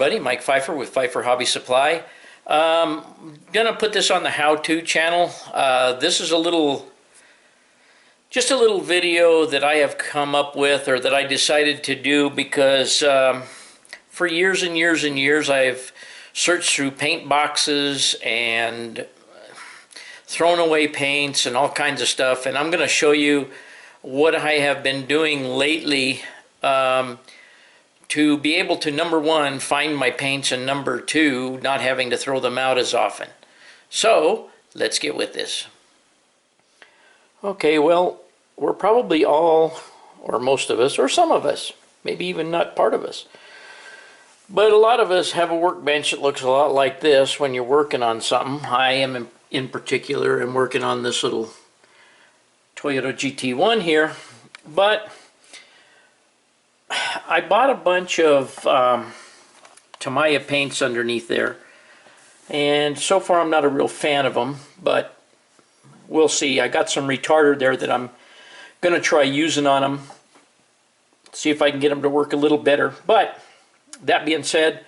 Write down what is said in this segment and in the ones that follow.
everybody, Mike Pfeiffer with Pfeiffer Hobby Supply. Gonna put this on the how-to channel. This is just a little video that I have come up with, or that I decided to do because for years and years and years I've searched through paint boxes and thrown away paints and all kinds of stuff, and I'm gonna show you what I have been doing lately to be able to, number one, find my paints, and number two, not having to throw them out as often. So let's get with this. Okay, well, we're probably all, or most of us, or some of us, maybe even not part of us, but a lot of us have a workbench that looks a lot like this when you're working on something. I am in particular am working on this little Toyota GT1 here, but I bought a bunch of Tamiya paints underneath there, and so far I'm not a real fan of them, but we'll see. I got some retarder there that I'm going to try using on them, see if I can get them to work a little better. But that being said,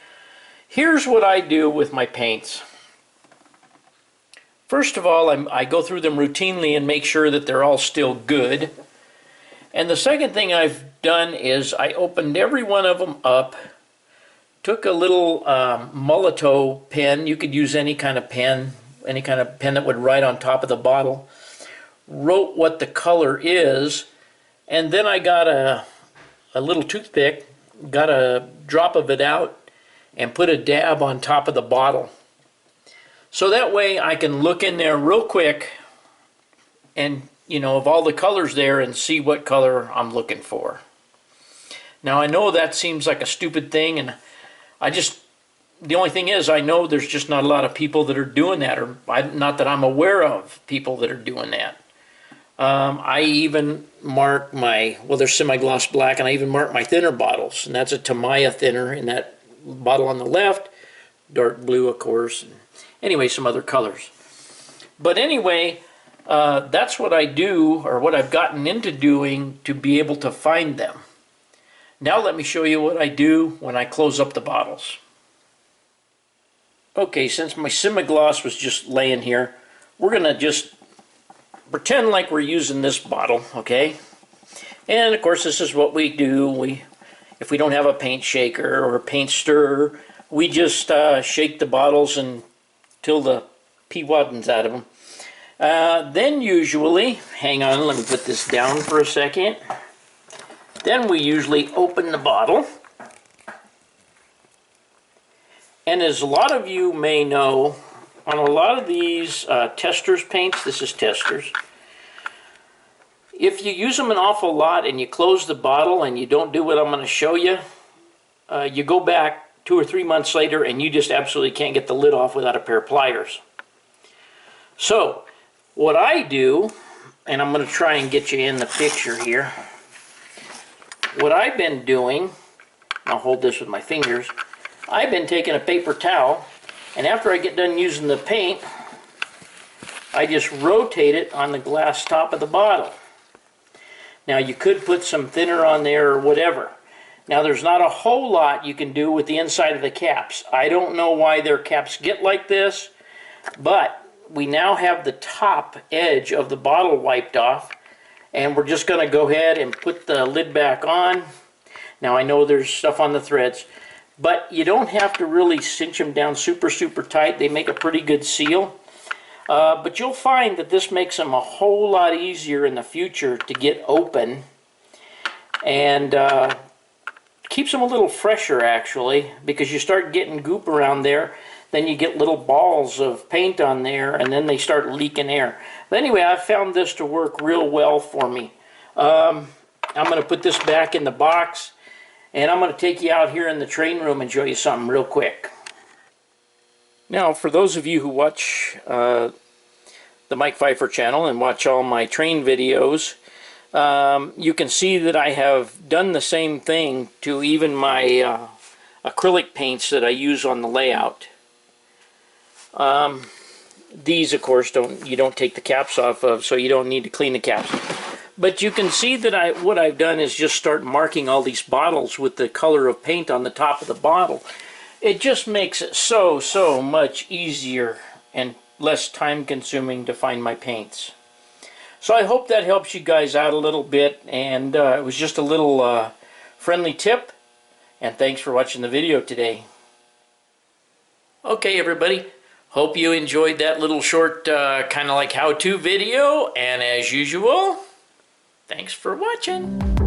here's what I do with my paints. First of all, I go through them routinely and make sure that they're all still good. And the second thing I've done is I opened every one of them up, took a little Molotow pen. You could use any kind of pen that would write on top of the bottle, wrote what the color is, and then I got a little toothpick, got a drop of it out, and put a dab on top of the bottle. So that way I can look in there real quick and, you know, of all the colors there, and see what color I'm looking for. Now I know that seems like a stupid thing, and the only thing is, I know there's just not a lot of people that are doing that, or not that I'm aware of people that are doing that. I even mark there's semi-gloss black, and I even mark my thinner bottles, and that's a Tamiya thinner in that bottle on the left, dark blue of course, and anyway, some other colors. But anyway, that's what I do, or what I've gotten into doing to be able to find them. Now let me show you what I do when I close up the bottles. Okay, since my semi-gloss was just laying here, we're going to just pretend like we're using this bottle, okay? And of course this is what we do. If we don't have a paint shaker or a paint stirrer, we just shake the bottles until the pee waddens out of them. Then usually, hang on, let me put this down for a second. Then we usually open the bottle. And as a lot of you may know, on a lot of these Testors paints, this is Testors, if you use them an awful lot and you close the bottle and you don't do what I'm going to show you, you go back 2 or 3 months later and you just absolutely can't get the lid off without a pair of pliers. So what I do, and I'm going to try and get you in the picture here, what I've been doing, I'll hold this with my fingers, I've been taking a paper towel, and after I get done using the paint, I just rotate it on the glass top of the bottle. Now you could put some thinner on there or whatever. Now there's not a whole lot you can do with the inside of the caps. I don't know why their caps get like this, but we now have the top edge of the bottle wiped off, and we're just going to go ahead and put the lid back on. Now I know there's stuff on the threads, but you don't have to really cinch them down super tight. They make a pretty good seal. But you'll find that this makes them a whole lot easier in the future to get open, and keeps them a little fresher actually, because you start getting goop around there, then you get little balls of paint on there, and then they start leaking air. But anyway, I found this to work real well for me. I'm going to put this back in the box, and I'm going to take you out here in the train room and show you something real quick. Now, for those of you who watch the Mike Pfeiffer channel and watch all my train videos, you can see that I have done the same thing to even my acrylic paints that I use on the layout. These, of course, you don't take the caps off of, so you don't need to clean the caps. But you can see that what I've done is just start marking all these bottles with the color of paint on the top of the bottle. It just makes it so much easier and less time consuming to find my paints. So I hope that helps you guys out a little bit, and it was just a little friendly tip, and thanks for watching the video today. Okay everybody, hope you enjoyed that little short kind of like how-to video, and as usual, thanks for watching.